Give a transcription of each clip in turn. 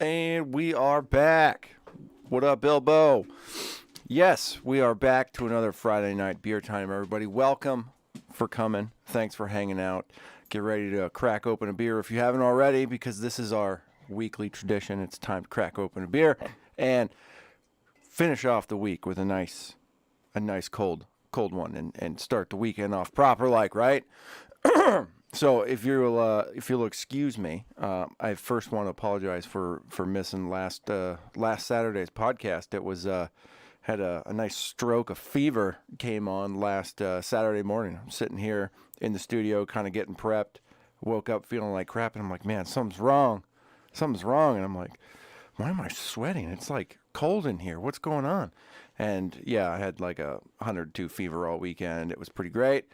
And we are back. What up, Bilbo? Yes, we are back to another Friday night beer time, everybody. Welcome for coming. Thanks for hanging out. Get ready to crack open a beer if you haven't already, because this is our weekly tradition. It's time to crack open a beer and finish off the week with a nice cold one and start the weekend off proper, like, right? So if you'll excuse me, I first want to apologize for missing last Saturday's podcast. It was had a nice stroke of fever came on last Saturday morning. I'm sitting here in the studio, kind of getting prepped. Woke up feeling like crap, and I'm like, man, something's wrong, and I'm like, why am I sweating? It's like cold in here. What's going on? And yeah, I had like a 102 fever all weekend. It was pretty great.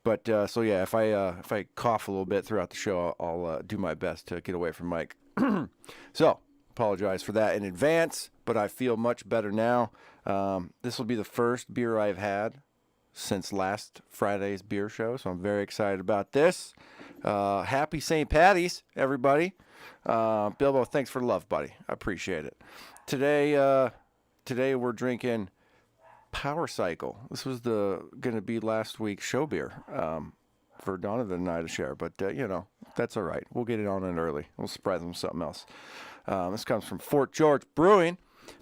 But so yeah, if I cough a little bit throughout the show, I'll do my best to get away from Mike. So apologize for that in advance, but I feel much better now. This will be the first beer I've had since last Friday's beer show, so I'm very excited about this. Happy St. Patty's, everybody. Bilbo, thanks for the love, buddy. I appreciate it. Today we're drinking Power Cycle. This was going to be last week's show beer for Donovan and I to share, but that's all right. We'll get it on in early. We'll surprise them with something else. This comes from Fort George Brewing,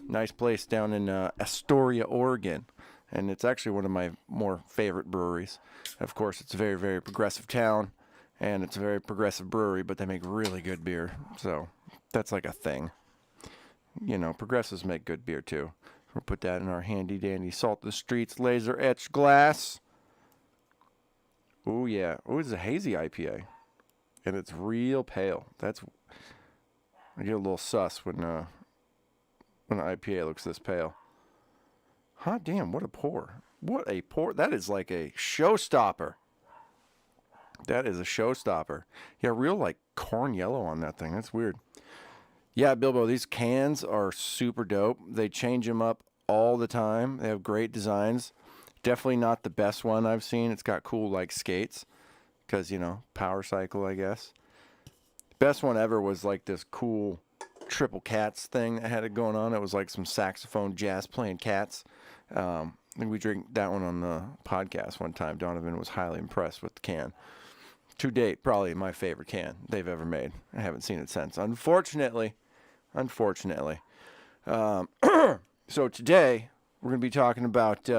nice place down in Astoria, Oregon, and it's actually one of my more favorite breweries. Of course, it's a very, very progressive town, and it's a very progressive brewery, but they make really good beer, so that's like a thing. Progressives make good beer too. We'll put that in our handy dandy Salt the Streets laser etched glass. Oh yeah. Oh, it's a hazy IPA. And it's real pale. I get a little sus when an IPA looks this pale. Hot damn, what a pour. What a pour. That is like a showstopper. That is a showstopper. Yeah, real like corn yellow on that thing. That's weird. Yeah, Bilbo, these cans are super dope. They change them up all the time. They have great designs. Definitely not the best one I've seen. It's got cool, like, skates because, Power Cycle, I guess. Best one ever was, like, this cool triple cats thing that had it going on. It was, like, some saxophone jazz playing cats. I think we drank that one on the podcast one time. Donovan was highly impressed with the can. To date, probably my favorite can they've ever made. I haven't seen it since, unfortunately. So today we're going to be talking about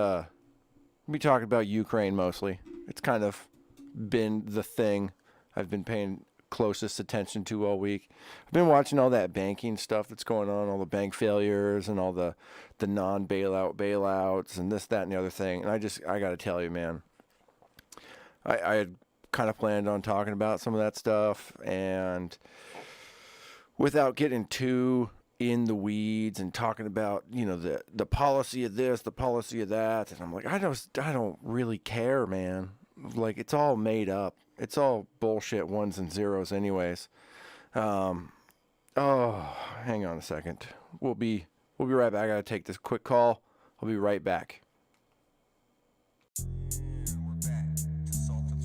Ukraine mostly. It's kind of been the thing I've been paying closest attention to all week. I've been watching all that banking stuff that's going on, all the bank failures and all the bailouts and this, that, and the other thing. And I got to tell you, man, I had kind of planned on talking about some of that stuff, and without getting too in the weeds and talking about the policy of this, the policy of that, and I'm like, I don't really care, man. Like, it's all made up. It's all bullshit ones and zeros anyways. Hang on a second. We'll be right back. I gotta take this quick call. I'll be right back. Salt the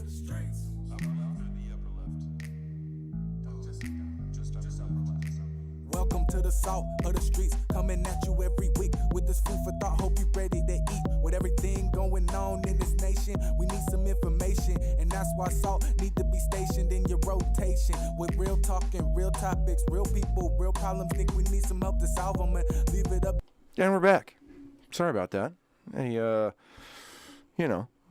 Streets. the salt of the streets, coming at you every week with this food for thought. Hope you ready to eat. With everything going on in this nation, we need some information, and that's why salt need to be stationed in your rotation. With real talking, real topics, real people, real problems. Think we need some help to solve them, and leave it up. And we're back. Sorry about that.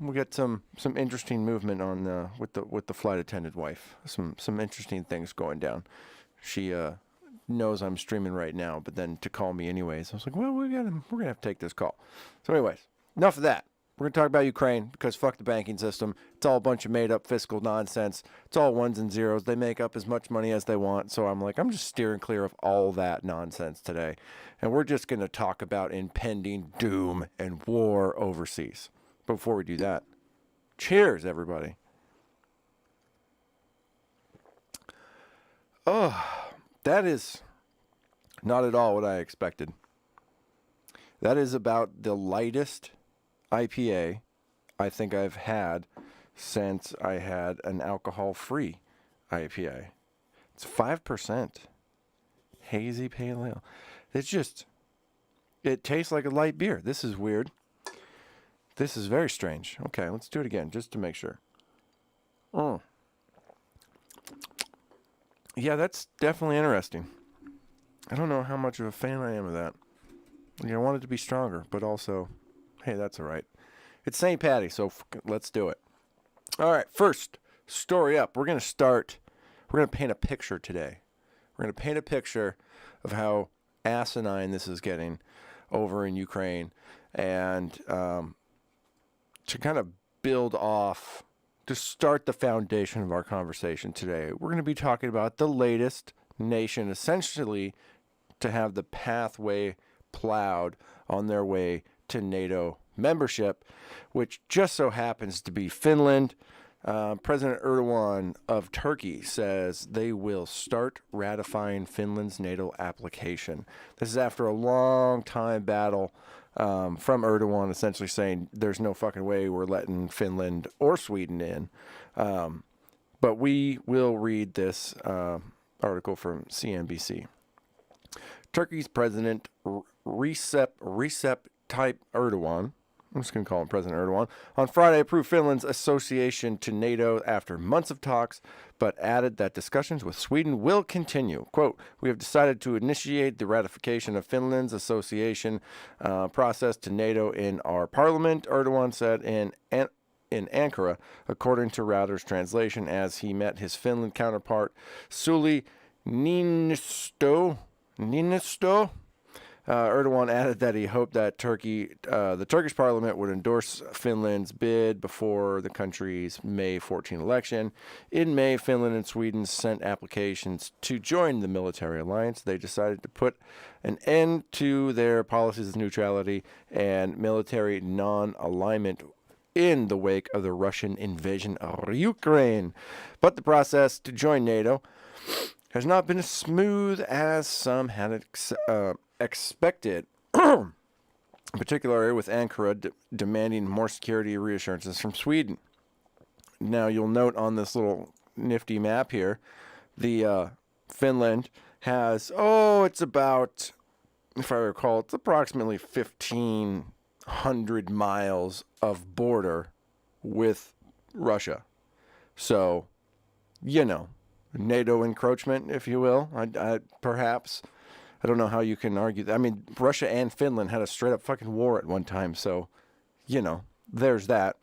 We got some interesting movement on with the flight attendant wife. Some interesting things going down. She knows I'm streaming right now, but then to call me anyways, I was like, well, we're gonna have to take this call. So anyways, enough of that. We're gonna talk about Ukraine because fuck the banking system. It's all a bunch of made up fiscal nonsense. It's all ones and zeros. They make up as much money as they want. So I'm just steering clear of all that nonsense today. And we're just gonna talk about impending doom and war overseas. But before we do that, cheers, everybody. Oh, that is not at all what I expected. That is about the lightest IPA I think I've had since I had an alcohol-free IPA. It's 5%. Hazy pale ale. It tastes like a light beer. This is weird. This is very strange. Okay, let's do it again just to make sure. Oh. Yeah, that's definitely interesting. I don't know how much of a fan I am of that. I want it to be stronger, but also, hey, that's all right. It's St. Patty, so let's do it. All right, first, story up. We're going to paint a picture today. We're going to paint a picture of how asinine this is getting over in Ukraine, and to kind of build off, to start the foundation of our conversation today, we're going to be talking about the latest nation essentially to have the pathway plowed on their way to NATO membership, which just so happens to be Finland. President Erdogan of Turkey says they will start ratifying Finland's NATO application. This is after a long time battle from Erdogan, essentially saying there's no fucking way we're letting Finland or Sweden in. But we will read this article from CNBC. Turkey's President Recep Tayyip Erdogan, I'm just going to call him President Erdogan, on Friday approved Finland's association to NATO after months of talks, but added that discussions with Sweden will continue. Quote, we have decided to initiate the ratification of Finland's association process to NATO in our parliament, Erdogan said in Ankara, according to Reuters translation, as he met his Finland counterpart, Sauli Niinisto. Erdogan added that he hoped that the Turkish parliament would endorse Finland's bid before the country's May 14 election. In May, Finland and Sweden sent applications to join the military alliance. They decided to put an end to their policies of neutrality and military non-alignment in the wake of the Russian invasion of Ukraine. But the process to join NATO has not been as smooth as some had expected, particularly with Ankara demanding more security reassurances from Sweden. Now, you'll note on this little nifty map here, the Finland has, it's about, if I recall, it's approximately 1,500 miles of border with Russia. So, NATO encroachment, if you will, perhaps. I don't know how you can argue that. I mean, Russia and Finland had a straight-up fucking war at one time, so, there's that.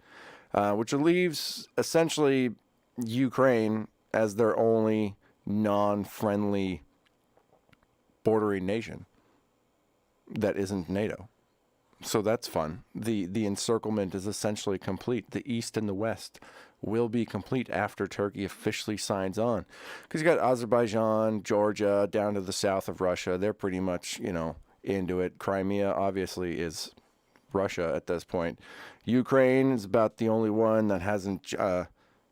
Which leaves, essentially, Ukraine as their only non-friendly bordering nation that isn't NATO. So that's fun. The encirclement is essentially complete. The East and the West will be complete after Turkey officially signs on. Because you got Azerbaijan, Georgia, down to the south of Russia. They're pretty much, into it. Crimea, obviously, is Russia at this point. Ukraine is about the only one that hasn't,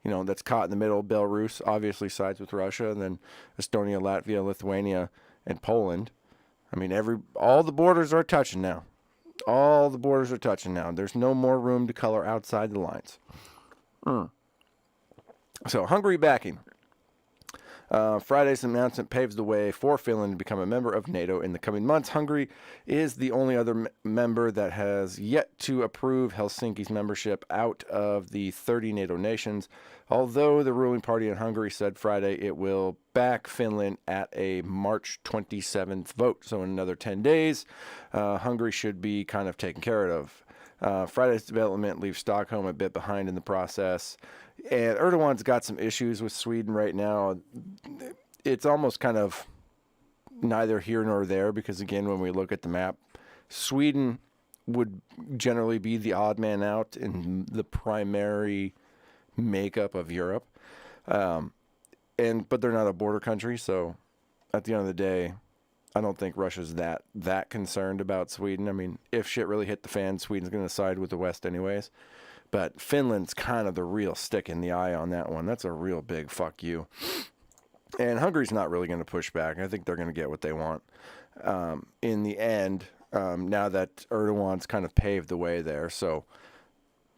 that's caught in the middle. Belarus obviously sides with Russia. And then Estonia, Latvia, Lithuania, and Poland. I mean, all the borders are touching now. All the borders are touching now. There's no more room to color outside the lines. So, Hungary backing. Friday's announcement paves the way for Finland to become a member of NATO in the coming months. Hungary is the only other member that has yet to approve Helsinki's membership out of the 30 NATO nations, although the ruling party in Hungary said Friday it will back Finland at a March 27th vote. So in another 10 days, Hungary should be kind of taken care of. Friday's development leaves Stockholm a bit behind in the process. And Erdogan's got some issues with Sweden right now. It's almost kind of neither here nor there because, again, when we look at the map, Sweden would generally be the odd man out in the primary makeup of Europe. But they're not a border country, so at the end of the day, I don't think Russia's that concerned about Sweden. I mean, if shit really hit the fan, Sweden's going to side with the West anyways. But Finland's kind of the real stick in the eye on that one. That's a real big fuck you. And Hungary's not really going to push back. I think they're going to get what they want. In the end, now that Erdogan's kind of paved the way there. So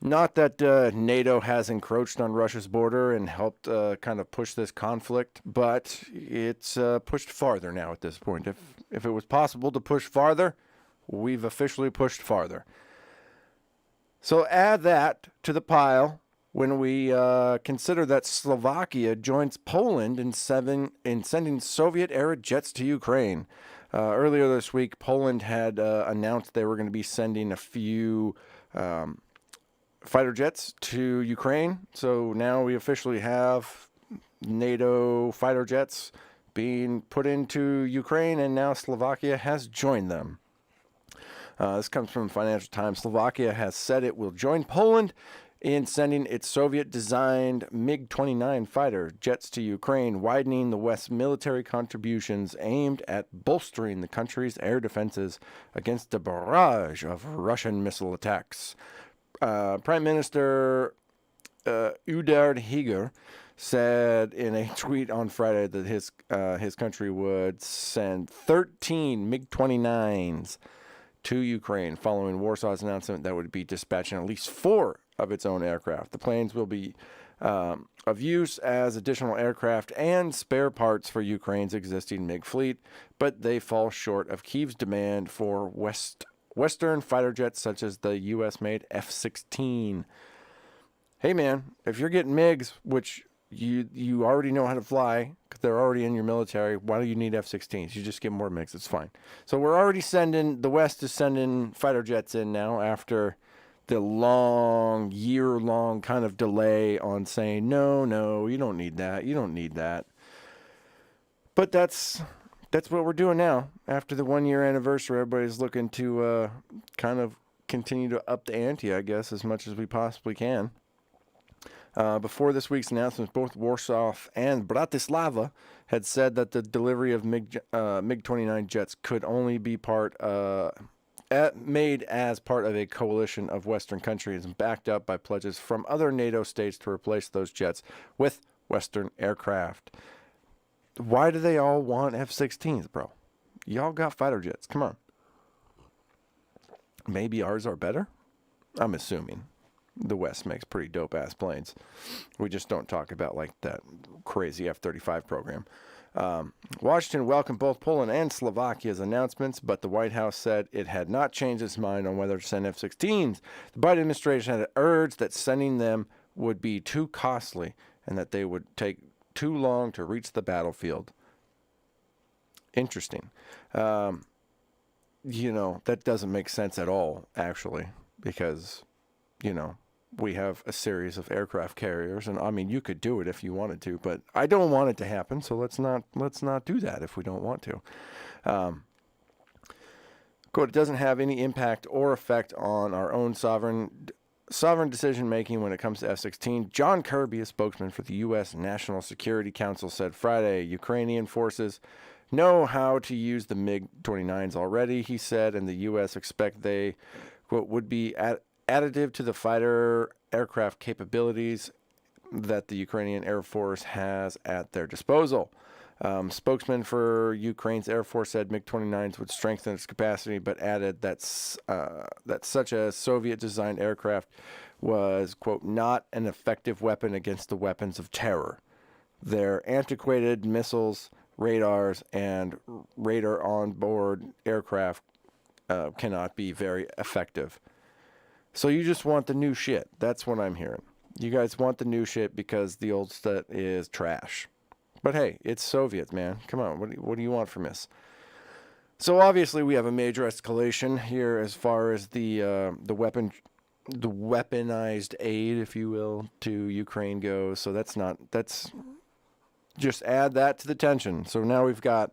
not that NATO has encroached on Russia's border and helped kind of push this conflict, but it's pushed farther now at this point. If it was possible to push farther, we've officially pushed farther. So add that to the pile when we consider that Slovakia joins Poland in sending Soviet-era jets to Ukraine. Earlier this week, Poland had announced they were going to be sending a few fighter jets to Ukraine. So now we officially have NATO fighter jets being put into Ukraine, and now Slovakia has joined them. This comes from Financial Times. Slovakia has said it will join Poland in sending its Soviet-designed MiG-29 fighter jets to Ukraine, widening the West's military contributions aimed at bolstering the country's air defenses against a barrage of Russian missile attacks. Prime Minister Udard Higer said in a tweet on Friday that his country would send 13 MiG-29s to Ukraine following Warsaw's announcement that would be dispatching at least 4 of its own aircraft. The planes will be of use as additional aircraft and spare parts for Ukraine's existing MiG fleet, but they fall short of Kyiv's demand for Western fighter jets such as the U.S.-made F-16. Hey man, if you're getting MiGs, which you already know how to fly, because they're already in your military, why do you need F-16s? You just get more MiGs, it's fine. So we're already the West is sending fighter jets in now after the year-long kind of delay on saying, no, you don't need that. But that's what we're doing now. After the 1-year anniversary, everybody's looking to kind of continue to up the ante, I guess, as much as we possibly can. Before this week's announcements, both Warsaw and Bratislava had said that the delivery of MiG-29 jets could only be made as part of a coalition of Western countries and backed up by pledges from other NATO states to replace those jets with Western aircraft. Why do they all want F-16s, bro? Y'all got fighter jets. Come on. Maybe ours are better? I'm assuming. The West makes pretty dope-ass planes. We just don't talk about, like, that crazy F-35 program. Washington welcomed both Poland and Slovakia's announcements, but the White House said it had not changed its mind on whether to send F-16s. The Biden administration had urged that sending them would be too costly and that they would take too long to reach the battlefield. Interesting. That doesn't make sense at all, actually, because, we have a series of aircraft carriers, and I mean, you could do it if you wanted to, but I don't want it to happen, so let's not do that if we don't want to. Quote, it doesn't have any impact or effect on our own sovereign decision-making when it comes to F-16. John Kirby, a spokesman for the U.S. National Security Council, said Friday, Ukrainian forces know how to use the MiG-29s already, he said, and the U.S. expect they, quote, would be additive to the fighter aircraft capabilities that the Ukrainian Air Force has at their disposal. Spokesman for Ukraine's Air Force said MiG-29s would strengthen its capacity, but added that such a Soviet-designed aircraft was, quote, not an effective weapon against the weapons of terror. their antiquated missiles, radars, and radar on-board aircraft cannot be very effective. So you just want the new shit. That's what I'm hearing. You guys want the new shit because the old stuff is trash. But hey, it's Soviets, man. Come on, what do you want from us? So obviously we have a major escalation here as far as the weaponized aid, if you will, to Ukraine goes. So that's just add that to the tension. So now we've got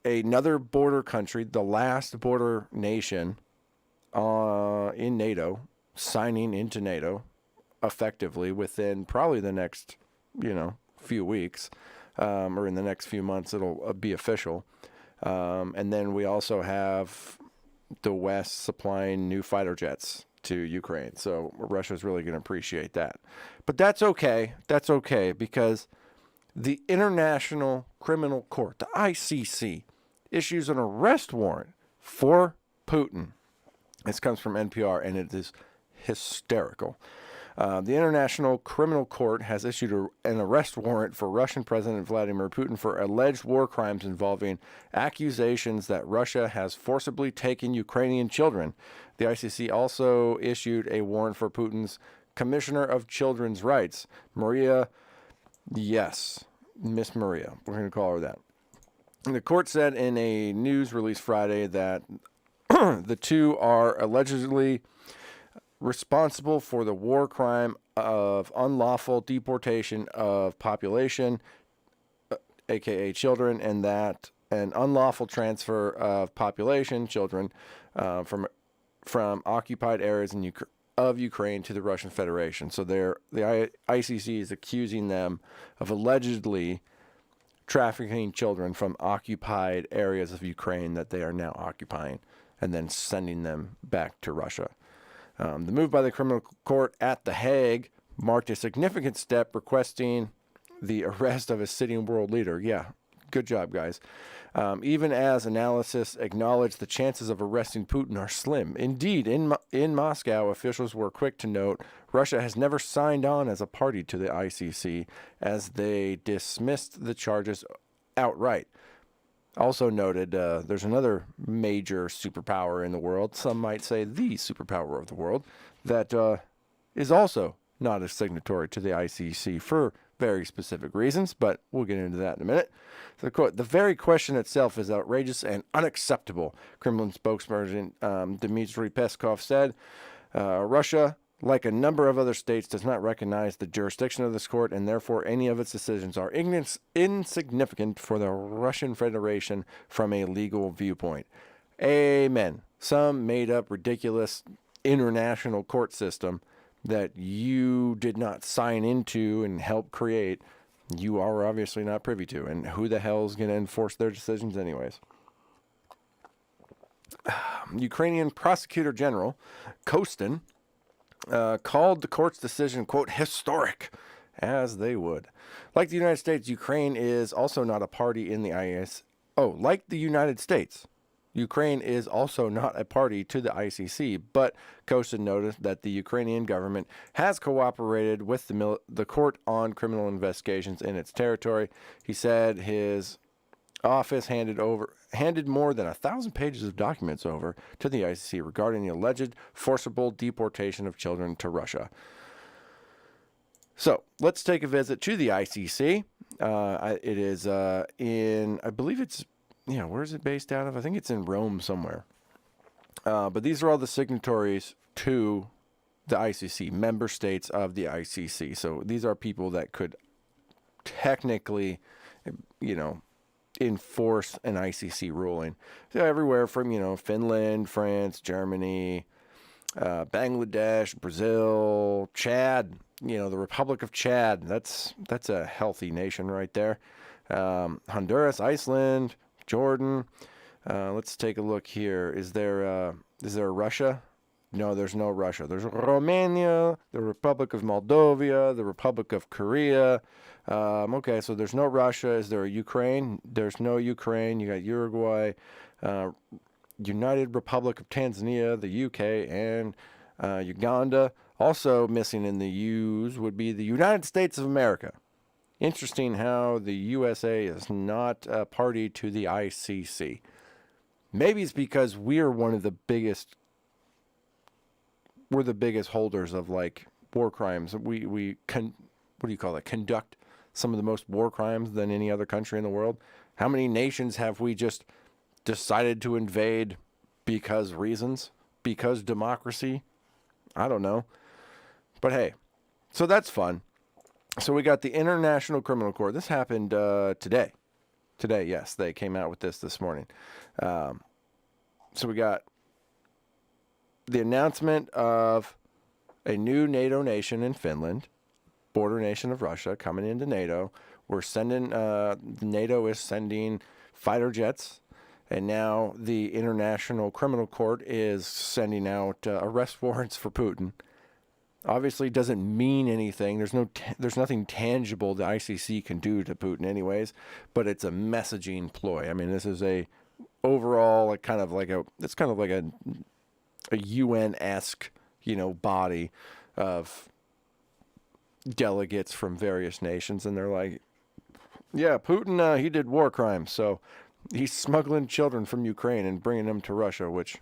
another border country, the last border nation in NATO, signing into NATO effectively within probably the next, few weeks, or in the next few months it'll be official. And then we also have the West supplying new fighter jets to Ukraine. So Russia's really going to appreciate that. But that's okay. That's okay because the International Criminal Court, the ICC, issues an arrest warrant for Putin. This comes from NPR, and it is hysterical. The International Criminal Court has issued an arrest warrant for Russian President Vladimir Putin for alleged war crimes involving accusations that Russia has forcibly taken Ukrainian children. The ICC also issued a warrant for Putin's Commissioner of Children's Rights, Maria, Miss Maria, we're going to call her that. And the court said in a news release Friday that the two are allegedly responsible for the war crime of unlawful deportation of population, aka children, and that an unlawful transfer of population, children, from occupied areas of Ukraine to the Russian Federation. So the ICC is accusing them of allegedly trafficking children from occupied areas of Ukraine that they are now occupying and then sending them back to Russia. The move by the criminal court at The Hague marked a significant step, requesting the arrest of a sitting world leader. Yeah, good job, guys. Even as analysis acknowledged the chances of arresting Putin are slim. Indeed, in Moscow, officials were quick to note Russia has never signed on as a party to the ICC, as they dismissed the charges outright. Also noted, there's another major superpower in the world, some might say the superpower of the world, that is also not a signatory to the ICC for very specific reasons, but we'll get into that in a minute. So, quote, the very question itself is outrageous and unacceptable, Kremlin spokesperson Dmitry Peskov said. Russia, like a number of other states, does not recognize the jurisdiction of this court, and therefore any of its decisions are insignificant for the Russian Federation from a legal viewpoint. Amen. Some made-up, ridiculous international court system that you did not sign into and help create, you are obviously not privy to. And who the hell is going to enforce their decisions anyways? Ukrainian Prosecutor General Colin called the court's decision, quote, historic, as they would. Like the United States, Ukraine is also not a party in the ICC. Oh, like the United States, Ukraine is also not a party to the ICC, but Colin noted that the Ukrainian government has cooperated with the court on criminal investigations in its territory. He said his office handed more than 1,000 pages of documents over to the ICC regarding the alleged forcible deportation of children to Russia. So let's take a visit to the ICC. It is I believe it's, where is it based out of? I think it's in Rome somewhere. But these are all the signatories to the ICC, member states of the ICC. So these are people that could technically, enforce an ICC ruling. So everywhere from, Finland, France, Germany, Bangladesh, Brazil, Chad, the Republic of Chad. That's a healthy nation right there. Honduras, Iceland, Jordan. Let's take a look here. Is there Russia? No, there's no Russia. There's Romania, the Republic of Moldova, the Republic of Korea. Okay, so there's no Russia. Is there a Ukraine? There's no Ukraine. You got Uruguay, United Republic of Tanzania, the UK, and Uganda. Also missing in the U's would be the United States of America. Interesting how the USA is not a party to the ICC. Maybe it's because we're the biggest holders of like war crimes. What do you call it? Conduct some of the most war crimes than any other country in the world. How many nations have we just decided to invade because reasons? Because democracy? I don't know. But hey, so that's fun. So we got the International Criminal Court. This happened today. Today, yes, they came out with this morning. So we got the announcement of a new NATO nation in Finland, border nation of Russia, coming into NATO. We're sending, NATO is sending fighter jets, and now the International Criminal Court is sending out arrest warrants for Putin. Obviously, it doesn't mean anything. There's nothing tangible the ICC can do to Putin, anyways. But it's a messaging ploy. I mean, this is a overall it's kind of like a UN-esque, body of delegates from various nations, and they're like, yeah, Putin, he did war crimes, so he's smuggling children from Ukraine and bringing them to Russia, which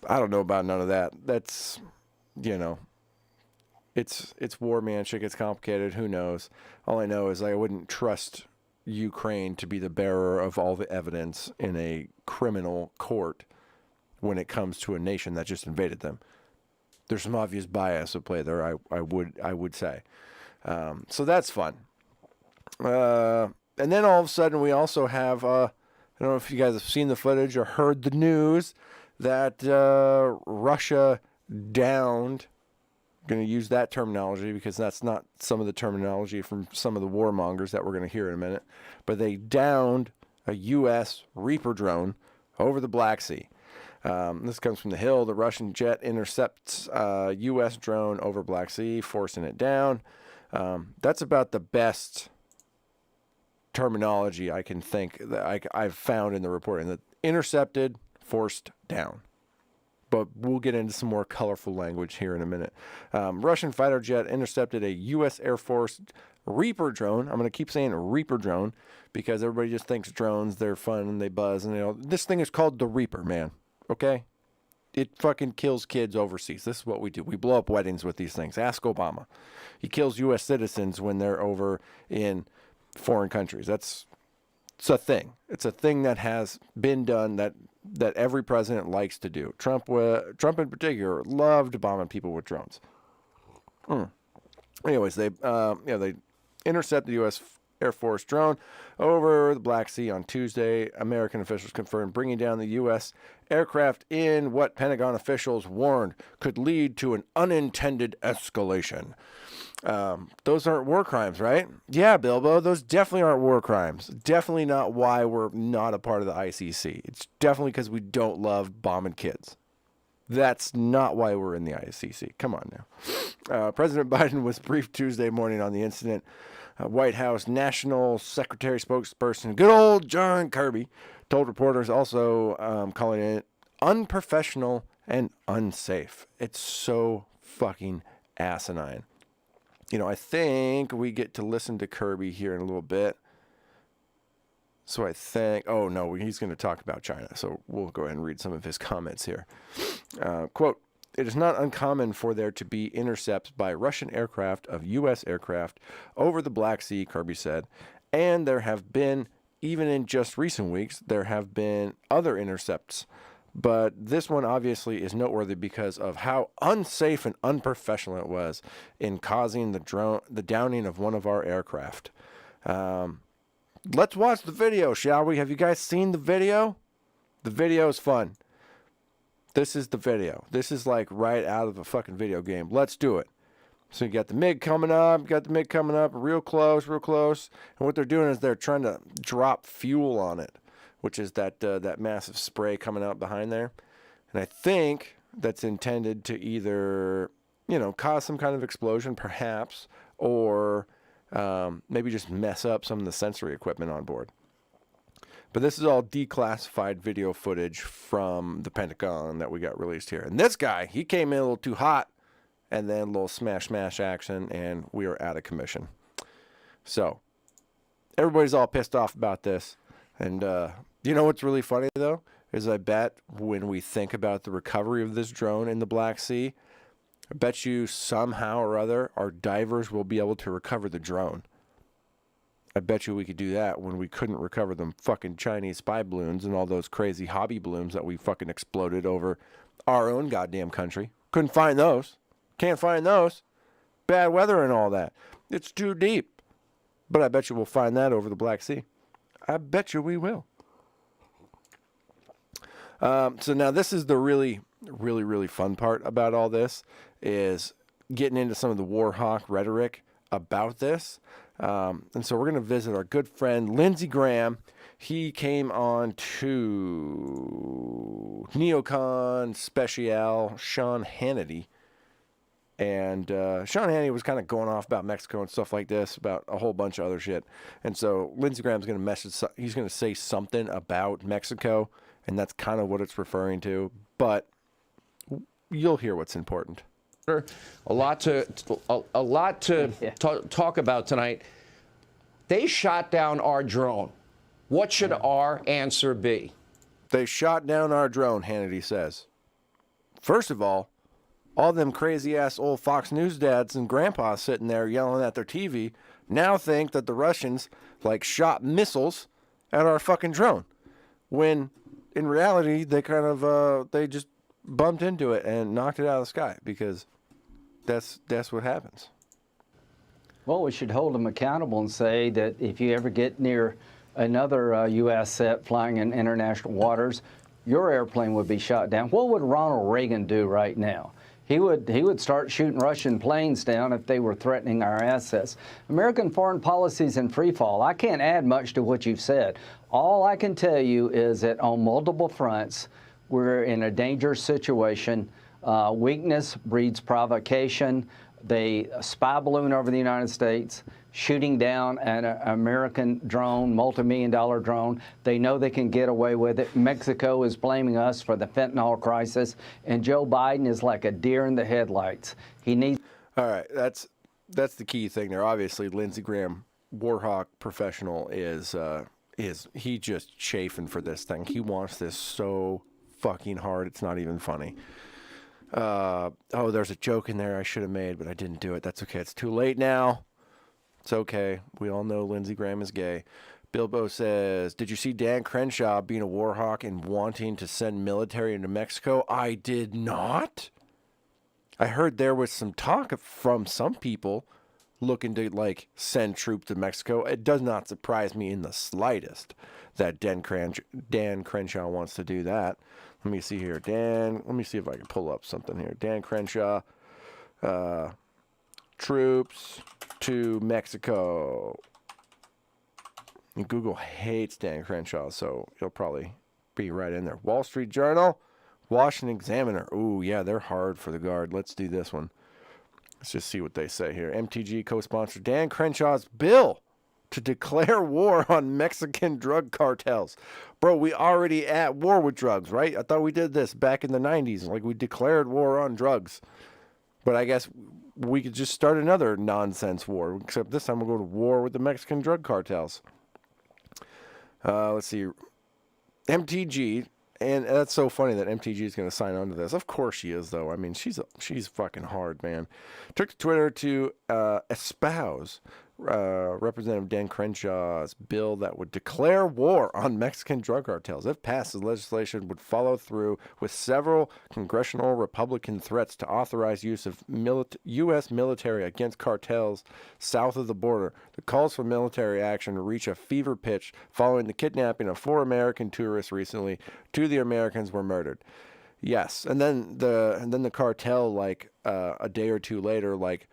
I don't know about none of that. That's, it's war, man. Shit gets complicated. Who knows? All I know is I wouldn't trust Ukraine to be the bearer of all the evidence in a criminal court when it comes to a nation that just invaded them. There's some obvious bias at play there, I would say. So that's fun. And then all of a sudden we also have, I don't know if you guys have seen the footage or heard the news that Russia downed, I'm going to use that terminology because that's not some of the terminology from some of the warmongers that we're going to hear in a minute, but they downed a U.S. Reaper drone over the Black Sea. This comes from The Hill. The Russian jet intercepts U.S. drone over Black Sea, forcing it down. That's about the best terminology I can think that I've found in the reporting. That intercepted, forced down. But we'll get into some more colorful language here in a minute. Russian fighter jet intercepted a U.S. Air Force Reaper drone. I'm going to keep saying Reaper drone because everybody just thinks drones, they're fun and they buzz. And this thing is called the Reaper, man. Okay? It fucking kills kids overseas. This is what we do. We blow up weddings with these things. Ask Obama. He kills U.S. citizens when they're over in foreign countries. It's a thing. It's a thing that has been done that every president likes to do. Trump in particular loved bombing people with drones. Anyways, they intercepted the U.S. Air Force drone over the Black Sea on Tuesday. American officials confirmed bringing down the U.S. aircraft in what Pentagon officials warned could lead to an unintended escalation. Those aren't war crimes, right? Yeah, Bilbo, those definitely aren't war crimes. Definitely not why we're not a part of the ICC. It's definitely because we don't love bombing kids. That's not why we're in the ICC. Come on now. President Biden was briefed Tuesday morning on the incident. White House National Secretary spokesperson, good old John Kirby, told reporters also calling it unprofessional and unsafe. It's so fucking asinine. I think we get to listen to Kirby here in a little bit. So I think, oh no, he's going to talk about China. So we'll go ahead and read some of his comments here. Quote, it is not uncommon for there to be intercepts by Russian aircraft of U.S. aircraft over the Black Sea, Kirby said. And there have been, even in just recent weeks, there have been other intercepts. But this one obviously is noteworthy because of how unsafe and unprofessional it was in causing the downing of one of our aircraft. Let's watch the video, shall we? Have you guys seen the video? The video is fun. This is the video. This is like right out of a fucking video game. Let's do it. So you got the MiG coming up. Real close. And what they're doing is they're trying to drop fuel on it, which is that massive spray coming out behind there. And I think that's intended to either, cause some kind of explosion, perhaps, or maybe just mess up some of the sensory equipment on board. But this is all declassified video footage from the Pentagon that we got released here. And this guy, he came in a little too hot. and then a little smash action, and we are out of commission. So everybody's all pissed off about this. And you know what's really funny, though, is I bet when we think about the recovery of this drone in the Black Sea, I bet you somehow or other our divers will be able to recover the drone. I bet you we could do that when we couldn't recover them fucking Chinese spy balloons and all those crazy hobby balloons that we fucking exploded over our own goddamn country. Couldn't find those. Can't find those. Bad weather and all that. It's too deep. But I bet you we'll find that over the Black Sea. I bet you we will. So now this is the really fun part about all this, is getting into some of the war hawk rhetoric about this. And so we're going to visit our good friend Lindsey Graham. He came on to Neocon Special Sean Hannity. And Sean Hannity was kind of going off about Mexico and stuff like this, about a whole bunch of other shit. And so Lindsey Graham's going to he's going to say something about Mexico, and that's kind of what it's referring to. But you'll hear what's important. A lot to talk about tonight. They shot down our drone. What should our answer be? They shot down our drone, Hannity says. First of all them crazy-ass old Fox News dads and grandpas sitting there yelling at their TV now think that the Russians, like, shot missiles at our fucking drone, when in reality they kind of they just bumped into it and knocked it out of the sky, because that's what happens. Well, we should hold them accountable and say that if you ever get near another U.S. set flying in international waters, your airplane would be shot down. What would Ronald Reagan do right now? He would start shooting Russian planes down if they were threatening our assets. American foreign policy is in free fall. I can't add much to what you've said. All I can tell you is that on multiple fronts, we're in a dangerous situation. Weakness breeds provocation. They spy balloon over the United States, shooting down an American drone, multi-million-dollar drone. They know they can get away with it. Mexico is blaming us for the fentanyl crisis, and Joe Biden is like a deer in the headlights. He needs. All right, that's the key thing there. Obviously, Lindsey Graham, Warhawk professional, is he just chafing for this thing. He wants this so fucking hard, it's not even funny. There's a joke in there I should have made, but I didn't do it. That's okay. It's too late now. It's okay. We all know Lindsey Graham is gay. Bilbo says, did you see Dan Crenshaw being a war hawk and wanting to send military into Mexico? I did not. I heard there was some talk from some people looking to, like, send troops to Mexico. It does not surprise me in the slightest that Dan Crenshaw wants to do that. Let me see here. Let me see if I can pull up something here. Dan Crenshaw, troops to Mexico. And Google hates Dan Crenshaw, so he'll probably be right in there. Wall Street Journal, Washington Examiner. Ooh, yeah, they're hard for the guard. Let's do this one. Let's just see what they say here. MTG co-sponsor Dan Crenshaw's bill to declare war on Mexican drug cartels. Bro, we already at war with drugs, right? I thought we did this back in the 90s. Like, we declared war on drugs. But I guess we could just start another nonsense war, except this time we'll go to war with the Mexican drug cartels. Let's see. MTG, and that's so funny that MTG is going to sign on to this. Of course she is, though. I mean, she's fucking hard, man. Took to Twitter to espouse Representative Dan Crenshaw's bill that would declare war on Mexican drug cartels. If passed, the legislation would follow through with several congressional Republican threats to authorize use of U.S. military against cartels south of the border. The calls for military action reach a fever pitch following the kidnapping of 4 American tourists recently. 2 of the Americans were murdered. Yes, and then the cartel, like a day or two later, like,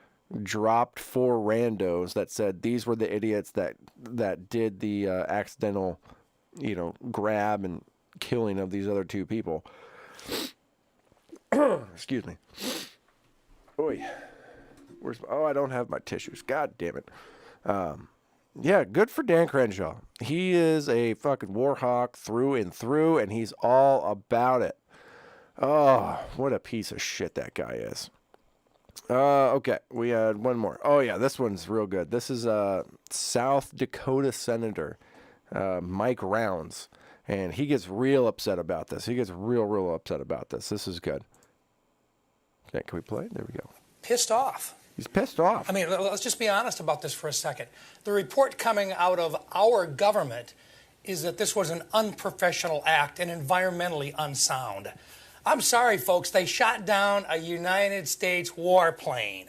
dropped 4 randos that said these were the idiots that did the accidental, grab and killing of these other 2 people. Excuse me. Oy. I don't have my tissues. God damn it. Yeah, good for Dan Crenshaw. He is a fucking war hawk through and through, and he's all about it. Oh, what a piece of shit that guy is. Okay, we had one more. Oh yeah, this one's real good. This is South Dakota Senator Mike Rounds, and he gets real upset about this. He gets real upset about this. This is good. Okay, can we play it? There we go. Pissed off. He's pissed off. I mean, let's just be honest about this for a second. The report coming out of our government is that this was an unprofessional act and environmentally unsound. I'm sorry, folks, they shot down a United States warplane.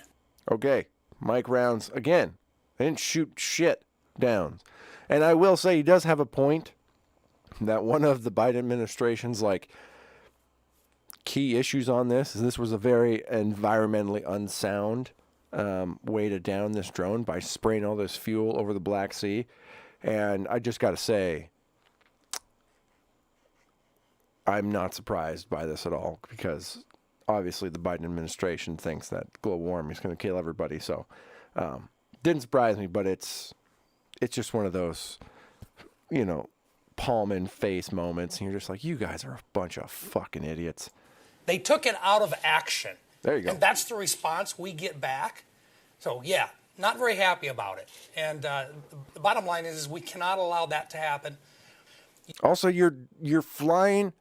Okay, Mike Rounds, again, they didn't shoot shit down. And I will say he does have a point that one of the Biden administration's, like, key issues on this is this was a very environmentally unsound way to down this drone by spraying all this fuel over the Black Sea. And I just got to say, I'm not surprised by this at all because obviously the Biden administration thinks that global warming is going to kill everybody. So didn't surprise me, but it's just one of those, you know, palm in face moments. And you're just like, you guys are a bunch of fucking idiots. They took it out of action. There you go. And that's the response we get back. So, yeah, not very happy about it. And the bottom line is we cannot allow that to happen. Also, you're flying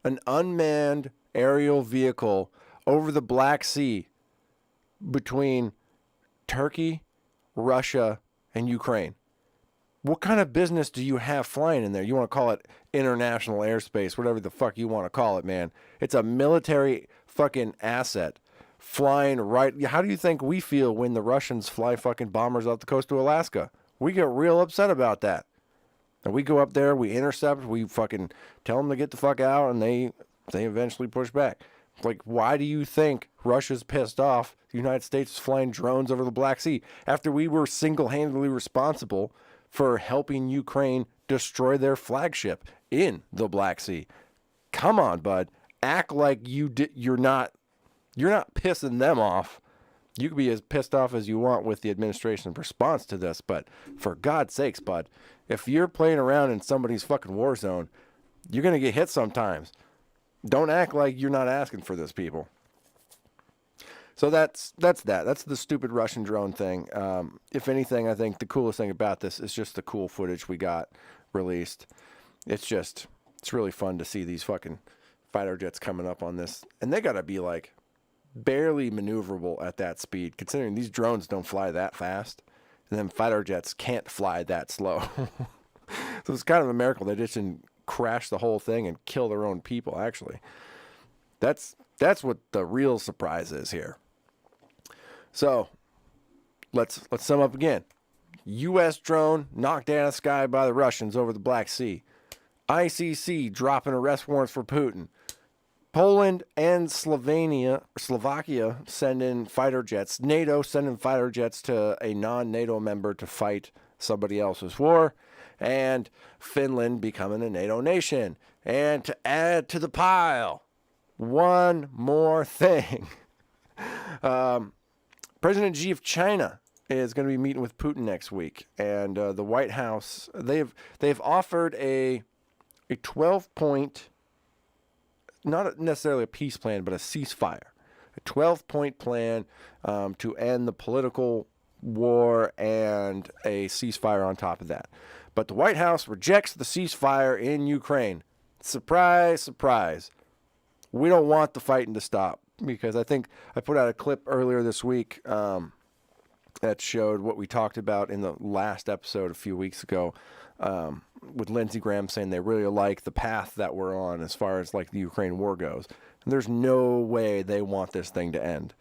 an unmanned aerial vehicle over the Black Sea between Turkey, Russia, and Ukraine. What kind of business do you have flying in there? You want to call it international airspace, whatever the fuck you want to call it, man. It's a military fucking asset flying right. How do you think we feel when the Russians fly fucking bombers off the coast of Alaska? We get real upset about that. And we go up there, we intercept, we fucking tell them to get the fuck out, and they eventually push back. Like, why do you think Russia's pissed off the United States is flying drones over the Black Sea after we were single-handedly responsible for helping Ukraine destroy their flagship in the Black Sea? Come on, bud. Act like you're not pissing them off. You can be as pissed off as you want with the administration's response to this, but for God's sakes, bud, if you're playing around in somebody's fucking war zone, you're going to get hit sometimes. Don't act like you're not asking for this, people. So that's that. That's the stupid Russian drone thing. If anything, I think the coolest thing about this is just the cool footage we got released. It's really fun to see these fucking fighter jets coming up on this. And they got to be like barely maneuverable at that speed, considering these drones don't fly that fast. And then fighter jets can't fly that slow. So it's kind of a miracle they just didn't crash the whole thing and kill their own people, actually. That's what the real surprise is here. So let's sum up again. U.S. drone knocked out of the sky by the Russians over the Black Sea. ICC dropping arrest warrants for Putin. Poland and Slovakia sending fighter jets. NATO sending fighter jets to a non-NATO member to fight somebody else's war. And Finland becoming a NATO nation. And to add to the pile, one more thing. President Xi of China is going to be meeting with Putin next week. And the White House, they've offered a 12-point, not necessarily a peace plan, but a ceasefire. A 12-point plan to end the political war and a ceasefire on top of that. But the White House rejects the ceasefire in Ukraine. Surprise, surprise. We don't want the fighting to stop, because I think I put out a clip earlier this week that showed what we talked about in the last episode a few weeks ago, with Lindsey Graham saying they really like the path that we're on as far as like the Ukraine war goes. And there's no way they want this thing to end.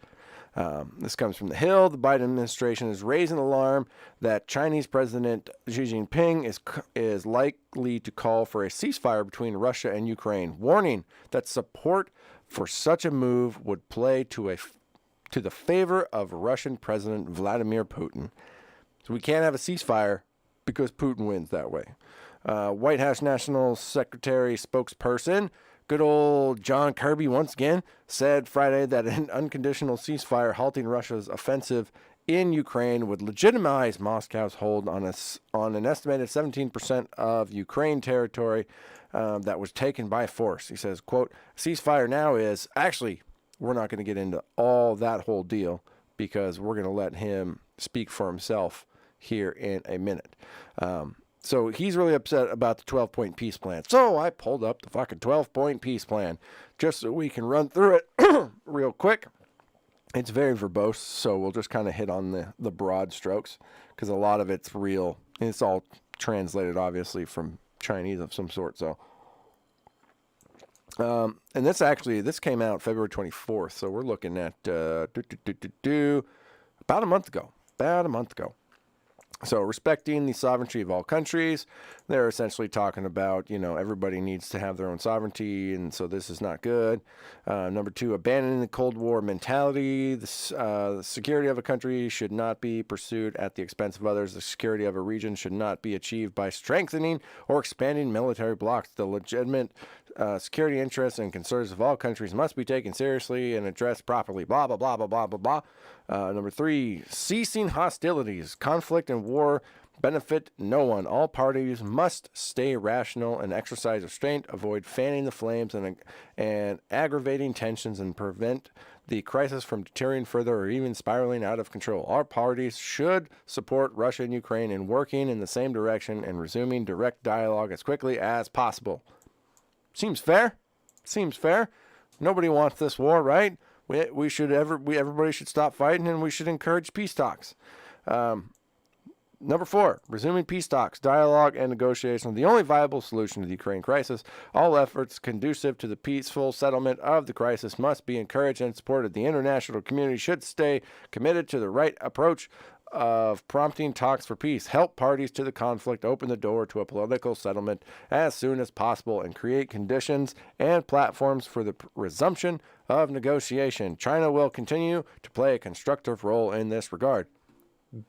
This comes from The Hill. The Biden administration is raising alarm that Chinese President Xi Jinping is likely to call for a ceasefire between Russia and Ukraine, warning that support for such a move would play to the favor of Russian President Vladimir Putin. So we can't have a ceasefire because Putin wins that way. White House National Secretary spokesperson, good old John Kirby, once again, said Friday that an unconditional ceasefire halting Russia's offensive in Ukraine would legitimize Moscow's hold on an estimated 17% of Ukraine territory that was taken by force. He says, quote, ceasefire now is, actually, we're not going to get into all that whole deal, because we're going to let him speak for himself here in a minute. So he's really upset about the 12-point peace plan. So I pulled up the fucking 12-point peace plan just so we can run through it real quick. It's very verbose, so we'll just kind of hit on the broad strokes because a lot of it's real. And it's all translated, obviously, from Chinese of some sort. So, and this came out February 24th. So we're looking at about a month ago. So respecting the sovereignty of all countries, they're essentially talking about, everybody needs to have their own sovereignty, and so this is not good. Number 2, abandoning the Cold War mentality. The security of a country should not be pursued at the expense of others. The security of a region should not be achieved by strengthening or expanding military blocs. The legitimate security interests and concerns of all countries must be taken seriously and addressed properly. Blah, blah, blah, blah, blah, blah, blah. Number 3, ceasing hostilities. Conflict and war benefit no one. All parties must stay rational and exercise restraint, avoid fanning the flames and aggravating tensions, and prevent the crisis from deteriorating further or even spiraling out of control. All parties should support Russia and Ukraine in working in the same direction and resuming direct dialogue as quickly as possible. Seems fair. Nobody wants this war, right? Everybody should stop fighting, and we should encourage peace talks. Number 4, resuming peace talks, dialogue, and negotiation. The only viable solution to the Ukraine crisis. All efforts conducive to the peaceful settlement of the crisis must be encouraged and supported. The international community should stay committed to the right approach of prompting talks for peace, help parties to the conflict open the door to a political settlement as soon as possible, and create conditions and platforms for the resumption of negotiation. China will continue to play a constructive role in this regard.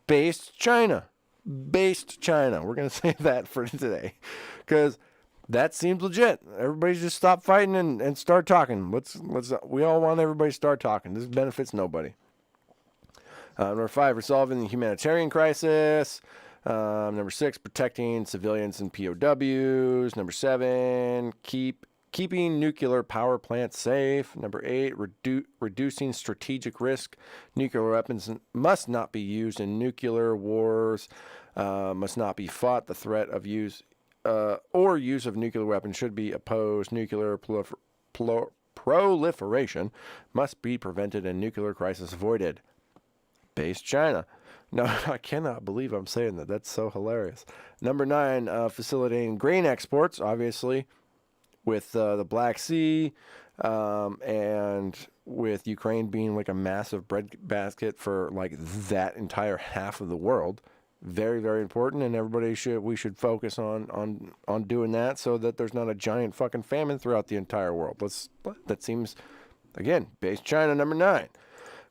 Based China. We're going to say that for today because that seems legit. Everybody just stop fighting and start talking. We all want everybody to start talking. This benefits nobody. Number 5, resolving the humanitarian crisis. Number 6, protecting civilians and POWs. Number 7, keeping nuclear power plants safe. Number 8, reducing strategic risk. Nuclear weapons must not be used in nuclear wars, must not be fought. The threat of use or use of nuclear weapons should be opposed. Nuclear proliferation must be prevented and nuclear crisis avoided. Based China. No, I cannot believe I'm saying that. That's so hilarious. Number 9, facilitating grain exports, obviously, with the Black Sea, and with Ukraine being like a massive breadbasket for like that entire half of the world. Very, very important, and we should focus on doing that so that there's not a giant fucking famine throughout the entire world. That seems, again, based China. Number 9.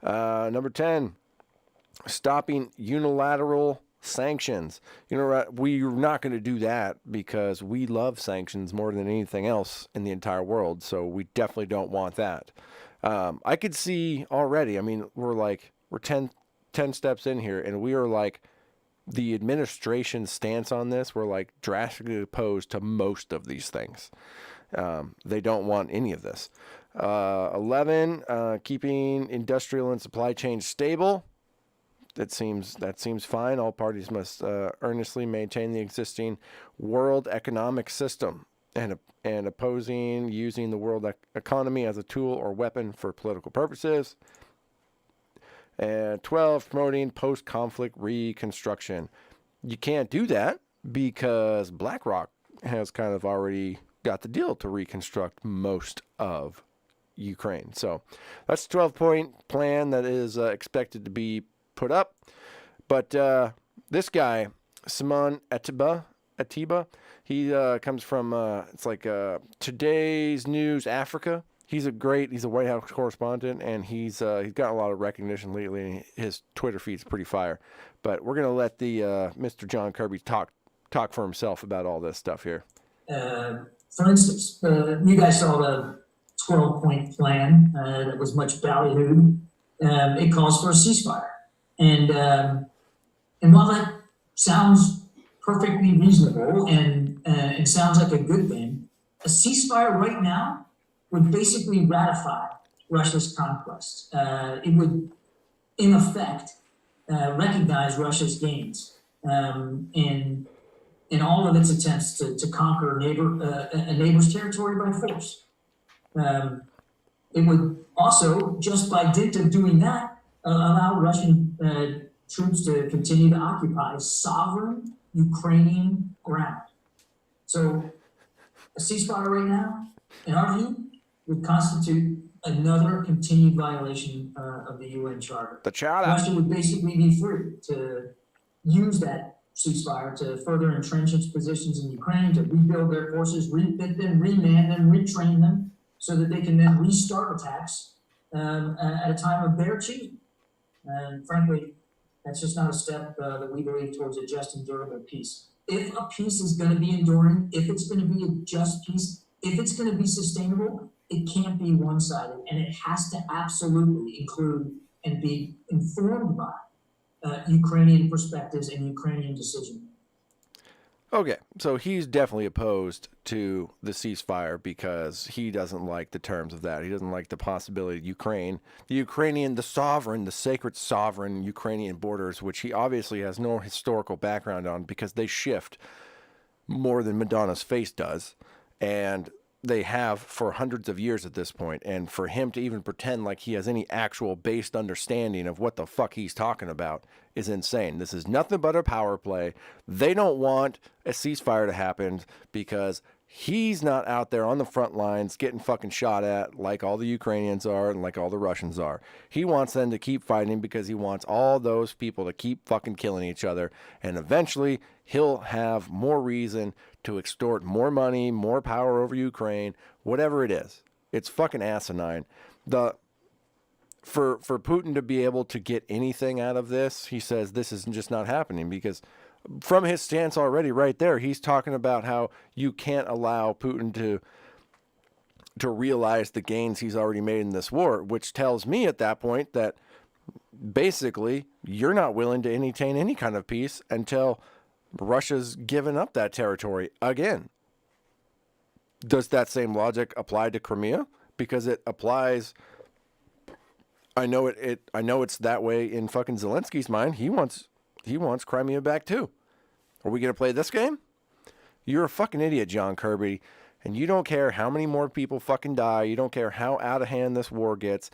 Number 10. Stopping unilateral sanctions. We're not going to do that because we love sanctions more than anything else in the entire world. So we definitely don't want that. I could see already, we're 10 steps in here, and we are like, the administration's stance on this, we're like drastically opposed to most of these things. They don't want any of this. 11, keeping industrial and supply chains stable. That seems fine. All parties must earnestly maintain the existing world economic system and opposing using the world economy as a tool or weapon for political purposes. And 12, promoting post-conflict reconstruction. You can't do that because BlackRock has kind of already got the deal to reconstruct most of Ukraine. So that's a 12-point plan that is expected to be put up. But this guy, Simon Atiba, he comes from it's like Today's News Africa. He's a White House correspondent, and he's got a lot of recognition lately. His Twitter feed's pretty fire. But we're gonna let the Mr. John Kirby talk for himself about all this stuff here. For instance, you guys saw the 12-point plan that was much ballyhooed. It calls for a ceasefire. And while that sounds perfectly reasonable and it sounds like a good thing, a ceasefire right now would basically ratify Russia's conquest. It in effect, recognize Russia's gains in all of its attempts to conquer a neighbor's territory by force. It would also, just by dint of doing that, allow Russian troops to continue to occupy sovereign Ukrainian ground. So a ceasefire right now, in our view, would constitute another continued violation of the UN Charter. The charter. Russia would basically be free to use that ceasefire to further entrench its positions in Ukraine, to rebuild their forces, refit them, reman them, retrain them, so that they can then restart attacks at a time of their choosing. And frankly, that's just not a step that we believe towards a just and durable peace. If a peace is going to be enduring, if it's going to be a just peace, if it's going to be sustainable, it can't be one-sided, and it has to absolutely include and be informed by Ukrainian perspectives and Ukrainian decision. Okay, so he's definitely opposed to the ceasefire because he doesn't like the terms of that. He doesn't like the possibility of Ukraine, the sovereign, the sacred sovereign Ukrainian borders, which he obviously has no historical background on because they shift more than Madonna's face does. And they have for hundreds of years at this point. And for him to even pretend like he has any actual based understanding of what the fuck he's talking about is insane. This is nothing but a power play. They don't want a ceasefire to happen because he's not out there on the front lines getting fucking shot at like all the Ukrainians are and like all the Russians are. He wants them to keep fighting because he wants all those people to keep fucking killing each other. And eventually he'll have more reason to extort more money, more power over Ukraine, whatever it is. It's fucking asinine. For Putin to be able to get anything out of this, he says this is just not happening because from his stance already right there, he's talking about how you can't allow Putin to realize the gains he's already made in this war, which tells me at that point that basically you're not willing to entertain any kind of peace until Russia's given up that territory again. Does that same logic apply to Crimea? Because it applies. I know it's that way in fucking Zelensky's mind. He wants Crimea back too. Are we gonna play this game? You're a fucking idiot, John Kirby, and you don't care how many more people fucking die. You don't care how out of hand this war gets.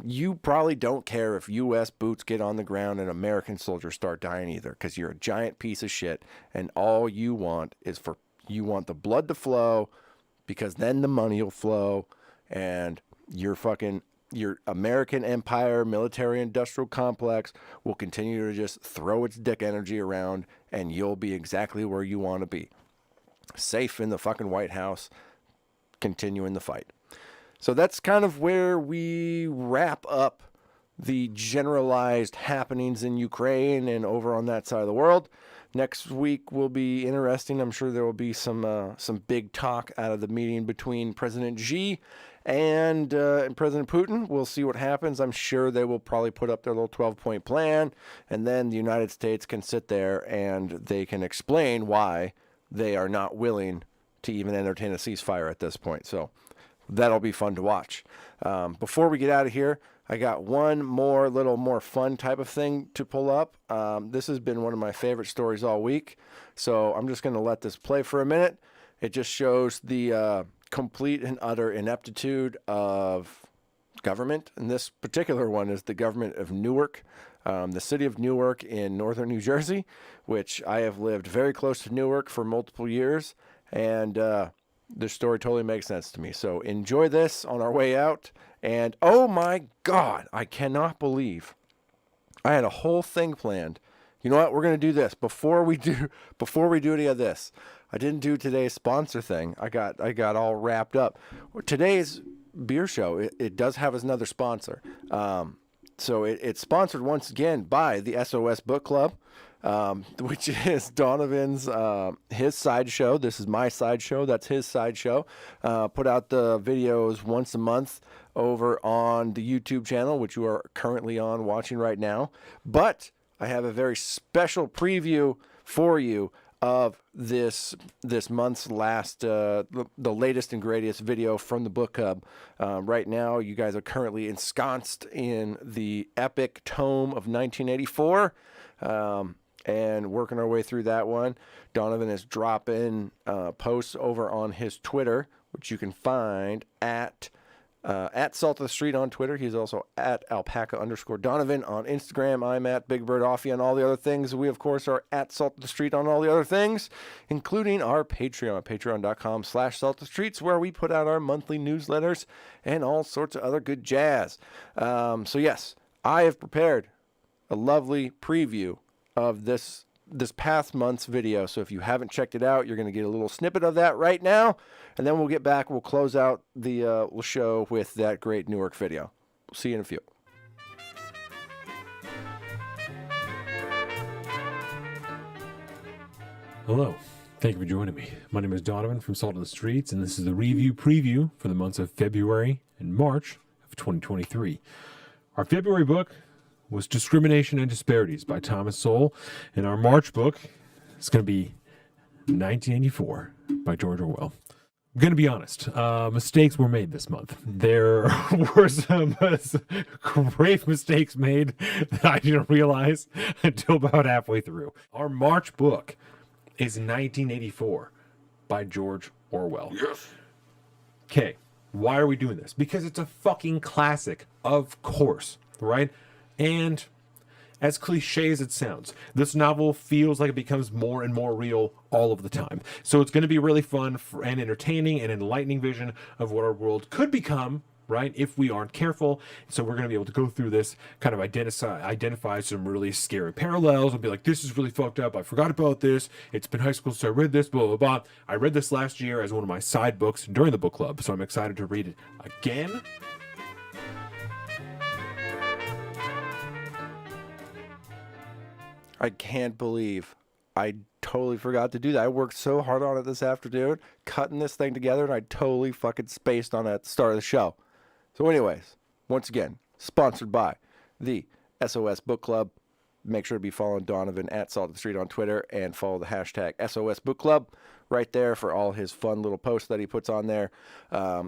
You probably don't care if U.S. boots get on the ground and American soldiers start dying either, because you're a giant piece of shit, and all you want is you want the blood to flow, because then the money will flow, and your American empire, military industrial complex will continue to just throw its dick energy around, and you'll be exactly where you want to be. Safe in the fucking White House, continuing the fight. So that's kind of where we wrap up the generalized happenings in Ukraine and over on that side of the world. Next week will be interesting. I'm sure there will be some big talk out of the meeting between President Xi and President Putin. We'll see what happens. I'm sure they will probably put up their little 12-point plan, and then the United States can sit there and they can explain why they are not willing to even entertain a ceasefire at this point. So that'll be fun to watch. Before we get out of here, I got one more little more fun type of thing to pull up. This has been one of my favorite stories all week, so I'm just going to let this play for a minute. It just shows the complete and utter ineptitude of government, and this particular one is the government of Newark, the city of Newark in northern New Jersey, which I have lived very close to Newark for multiple years, and this story totally makes sense to me. So enjoy this on our way out. And oh my God, I cannot believe I had a whole thing planned. You know what? We're going to do this before we do any of this. I didn't do today's sponsor thing. I got all wrapped up. Today's beer show, it does have another sponsor. So it's sponsored once again by the SOS Book Club, which is Donovan's, his sideshow. This is my sideshow. That's his sideshow. Put out the videos once a month over on the YouTube channel, which you are currently watching right now. But I have a very special preview for you of this month's last, the latest and greatest video from the book club. Right now, you guys are currently ensconced in the epic tome of 1984, and working our way through that one. Donovan is dropping posts over on his Twitter, which you can find at Salt of the Street on Twitter. He's also at alpaca_Donovan on Instagram. I'm at Big Bird Offie on all the other things. We, of course, are at Salt of the Street on all the other things, including our Patreon, patreon.com/Salt of the Streets, where we put out our monthly newsletters and all sorts of other good jazz. So, yes, I have prepared a lovely preview of this past month's video. So if you haven't checked it out, you're going to get a little snippet of that right now. And then we'll get back. We'll close out the show with that great Newark video. We'll see you in a few. Hello. Thank you for joining me. My name is Donovan from Salt of the Streets, and this is the review preview for the months of February and March of 2023. Our February book was Discrimination and Disparities by Thomas Sowell, and our March book is going to be 1984 by George Orwell. I'm going to be honest, mistakes were made this month. There were some grave mistakes made that I didn't realize until about halfway through. Our March book is 1984 by George Orwell. Yes. Okay, why are we doing this? Because it's a fucking classic, of course, right? And as cliche as it sounds, this novel feels like it becomes more and more real all of the time. So it's going to be really fun and entertaining and enlightening vision of what our world could become, right, if we aren't careful. So we're going to be able to go through this, kind of identify some really scary parallels and be like, this is really fucked up. I forgot about this. It's been high school, so I read this, blah, blah, blah. I read this last year as one of my side books during the book club, so I'm excited to read it again. I can't believe I totally forgot to do that. I worked so hard on it this afternoon, cutting this thing together, and I totally fucking spaced on it at the start of the show. So anyways, once again, sponsored by the SOS Book Club. Make sure to be following Donovan at Salt of the Street on Twitter and follow the hashtag SOS Book Club right there for all his fun little posts that he puts on there.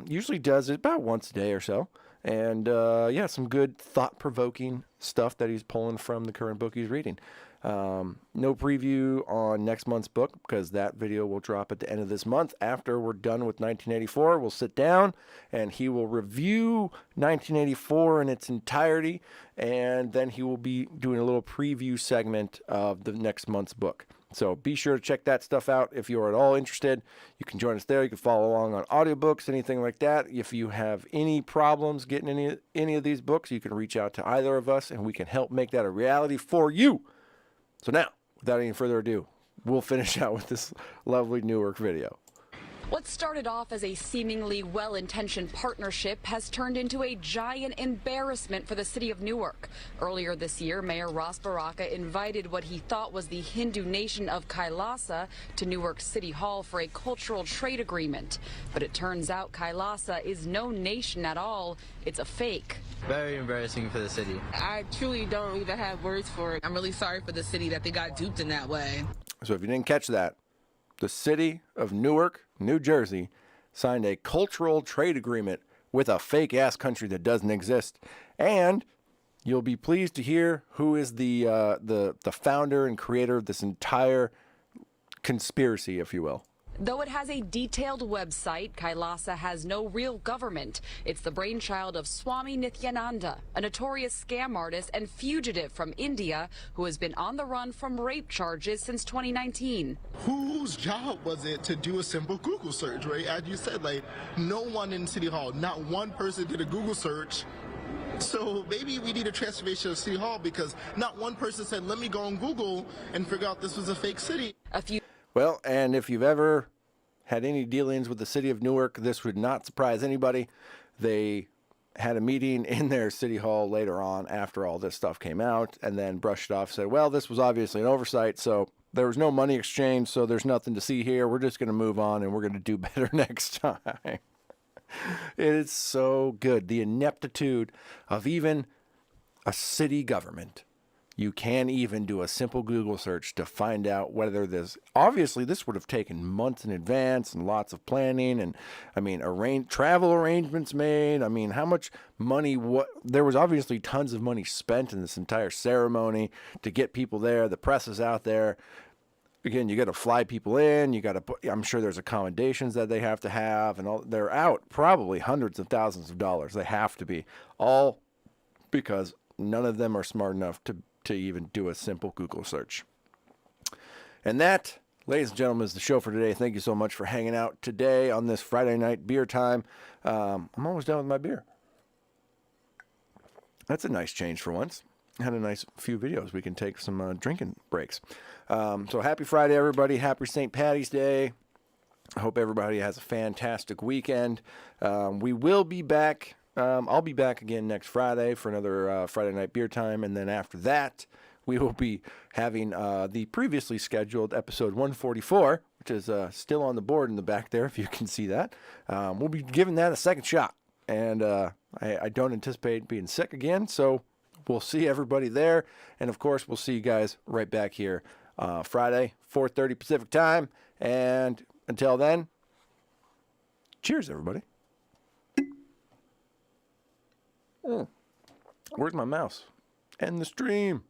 Usually does it about once a day or so. And yeah, some good thought-provoking stuff that he's pulling from the current book he's reading. No preview on next month's book because that video will drop at the end of this month. After we're done with 1984, we'll sit down and he will review 1984 in its entirety, and then he will be doing a little preview segment of the next month's book. So be sure to check that stuff out if you're at all interested. You can join us there. You can follow along on audiobooks, anything like that. If you have any problems getting any of these books, you can reach out to either of us and we can help make that a reality for you. So now, without any further ado, we'll finish out with this lovely Newark video. What started off as a seemingly well-intentioned partnership has turned into a giant embarrassment for the city of Newark. Earlier this year, Mayor Ras Baraka invited what he thought was the Hindu nation of Kailasa to Newark City Hall for a cultural trade agreement. But it turns out Kailasa is no nation at all. It's a fake. Very embarrassing for the city. I truly don't even have words for it. I'm really sorry for the city that they got duped in that way. So if you didn't catch that, the city of Newark, New Jersey, signed a cultural trade agreement with a fake-ass country that doesn't exist. And you'll be pleased to hear who is the founder and creator of this entire conspiracy, if you will. Though it has a detailed website, Kailasa has no real government. It's the brainchild of Swami Nityananda, a notorious scam artist and fugitive from India who has been on the run from rape charges since 2019. Whose job was it to do a simple Google search, right? As you said, like, no one in City Hall, not one person did a Google search. So maybe we need a transformation of City Hall because not one person said, let me go on Google and figure out this was a fake city. Well, and if you've ever had any dealings with the city of Newark, this would not surprise anybody. They had a meeting in their city hall later on after all this stuff came out and then brushed it off, said, well, this was obviously an oversight, so there was no money exchange, so there's nothing to see here. We're just going to move on and we're going to do better next time. It is so good. The ineptitude of even a city government You can't even do a simple Google search to find out whether this. Obviously, this would have taken months in advance and lots of planning, and I mean, travel arrangements made. I mean, how much money? There was obviously tons of money spent in this entire ceremony to get people there. The press is out there. Again, you got to fly people in. You got to. I'm sure there's accommodations that they have to have, and all. They're out probably hundreds of thousands of dollars. They have to be, all because none of them are smart enough to even do a simple Google search. And that, ladies and gentlemen, is the show for today. Thank you so much for hanging out today on this Friday night beer time. I'm almost done with my beer. That's a nice change for once. Had a nice few videos. We can take some drinking breaks. So happy Friday, everybody. Happy St. Patty's Day. I hope everybody has a fantastic weekend. We will be back. I'll be back again next Friday for another Friday night beer time. And then after that, we will be having the previously scheduled episode 144, which is still on the board in the back there, if you can see that. We'll be giving that a second shot. And I don't anticipate being sick again. So we'll see everybody there. And, of course, we'll see you guys right back here Friday, 4:30 Pacific time. And until then, cheers, everybody. Where's my mouse? End the stream.